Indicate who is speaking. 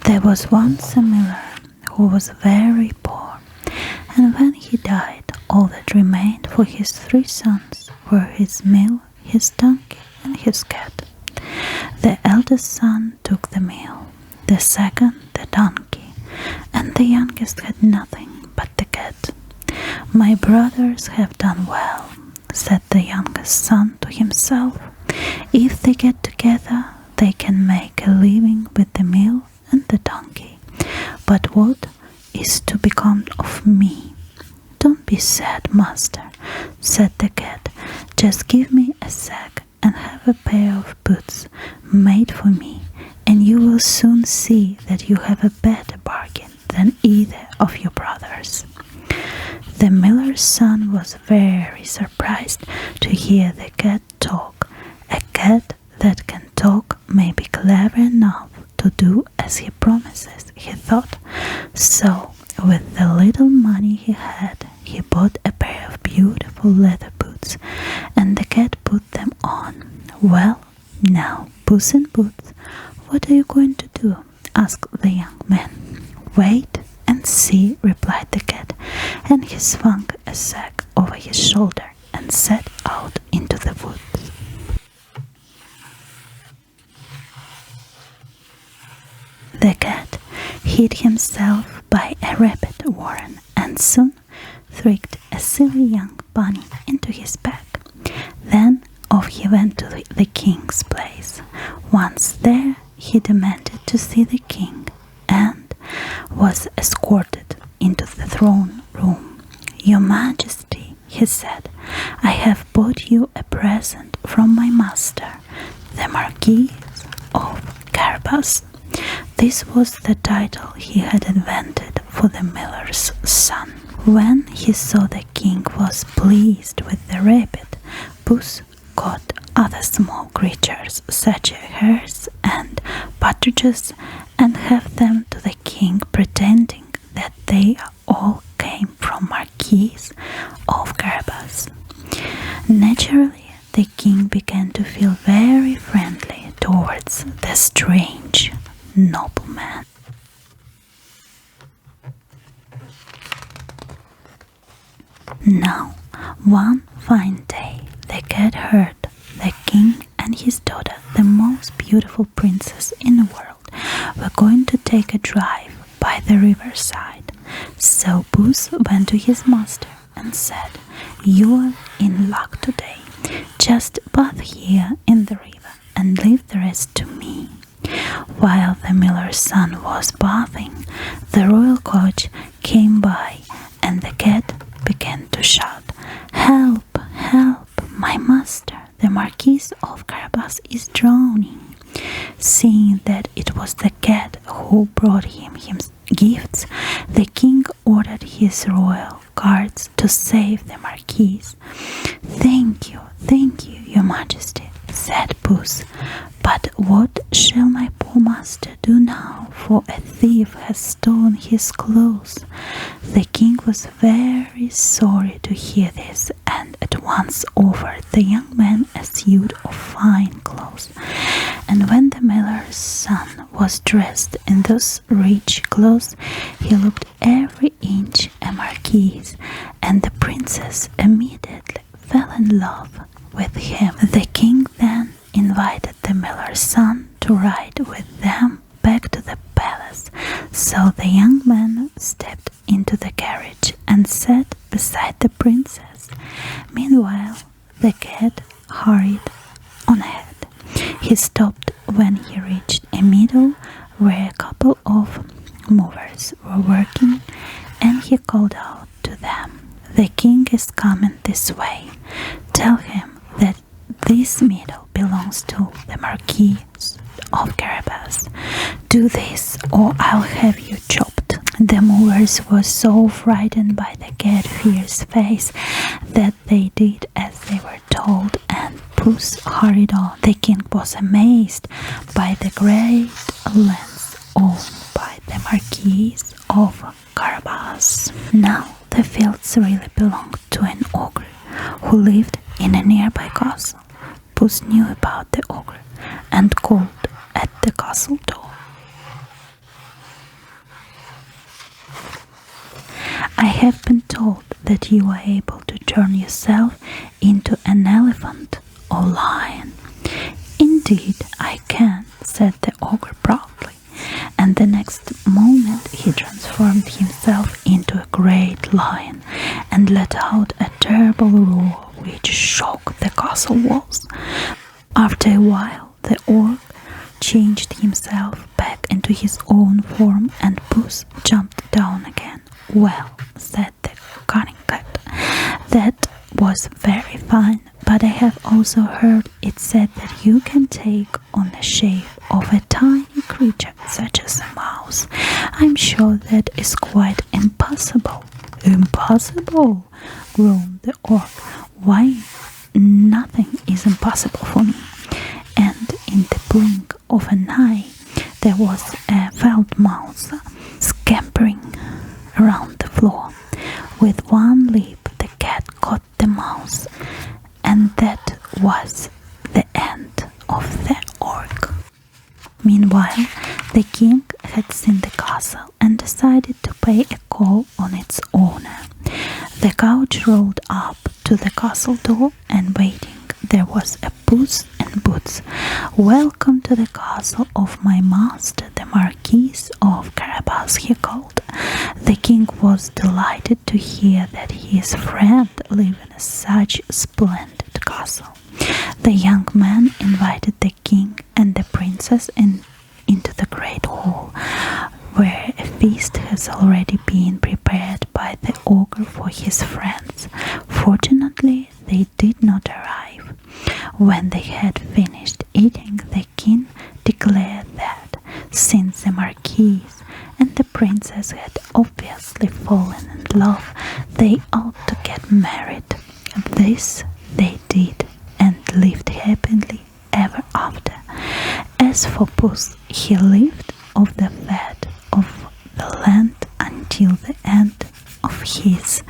Speaker 1: There was once a miller who was very poor, and when he died, all that remained for his 3 sons were his mill, his donkey, and his cat. The eldest son took the mill, the second the donkey, and the youngest had nothing but the cat. "My brothers have done well," said the youngest son to himself. "If they get together, they can make a living with the mill and the donkey. But what is to become of me?" "Don't be sad, master," said the cat. "Just give me a sack and have a pair of boots made for me, and you will soon see that you have a better bargain than either of your brothers." The miller's son was very surprised to hear the cat talk. A cat that can talk may be clever enough to do as he promises, he thought. So, with the little money he had, he bought a pair of beautiful leather boots, and the cat put them on. "Well, now, Puss in Boots, what are you going to do?" asked the young man. "Wait and see," replied the cat, and he swung a sack over his shoulder and set out into the woods. The cat hid himself by a rabbit warren and soon tricked a silly young bunny into his bag. Then off he went to the king's place. Once there, he demanded to see the king and was escorted into the throne room. "Your Majesty," he said, "I have brought you a present from my master, the Marquis of Carabas." This was the title he had invented for the miller's son. When he saw the king was pleased with the rabbit, Puss caught other small creatures such as hares and partridges and gave them to the king, pretending that they all came from Marquis of Carabas. Naturally, the king began to feel very friendly towards the strange nobleman. Now, one fine day, the cat heard the king and his daughter, the most beautiful princess in the world, were going to take a drive by the riverside. So Puss went to his master and said, "You are in luck today. Just bath here in the river and leave the rest to me." While the miller's son was bathing, the royal coach came by and the cat began to shout, "Help! Help! My master, the Marquis of Carabas, is drowning." Seeing that it was the cat who brought him his gifts, the king ordered his royal guards to save the Marquis. Thank you, your Majesty," said Puss. "But what shall my poor master do now, for a thief has stolen his clothes?" The king was very sorry to hear this and at once offered the young man a suit of fine clothes. And when the miller's son was dressed in those rich clothes, he looked every inch a marquis, and the princess immediately fell in love with him. The king then invited the miller's son to ride with them back to the palace. So the young man stepped into the carriage and sat beside the princess. Meanwhile, the cat hurried on ahead. He stopped when he reached a meadow where a couple of movers were working, and he called out to them, "The king is coming this way. Tell him that this meadow belongs to the Marquis of Carabas. Do this or I'll have you chopped." The movers were so frightened by the cat's fierce face that they did as they were told, and Puss hurried on. The king was amazed by the great lands owned by the Marquis of Carabas. Now the fields really belonged to an ogre who lived in a nearby castle. Puss knew about the ogre and called at the castle door. I have been told that you are able to turn yourself into an elephant or lion. Indeed, I can, said the ogre proudly, and the next moment he transformed himself into a great lion and let out a terrible roar which shook the castle walls. After a while, the ogre changed himself back into his own form and Puss jumped down again. Well, said the cunning cat, that was very fine, but I have also heard it said that you can take on the shape of a tiny creature such as a mouse. I'm sure that is quite impossible. Impossible, groaned the ogre. Why, nothing is impossible for me. And in the blink of an eye, there was a felt mouse scampering around the floor. With one leap, the cat caught the mouse, and that was the end of the ogre. Meanwhile, the king had seen the castle and decided to pay a call on its owner. The coach rode up to the castle door and waiting there was a Puss in Boots. Welcome to the castle of my master, the Marquis of Carabas, he called. The king was delighted to hear that his friend lived in such a splendid castle. The young man invited the king and the princess into the great hall, where a feast has already been prepared by the ogre for his friends. Fortunately, they did not arrive. When they had finished eating, the king declared that, since the Marquis and the princess had obviously fallen in love, they ought to get married. This they did and lived happily ever after. As for Puss, he lived off the fat of the land until the end of his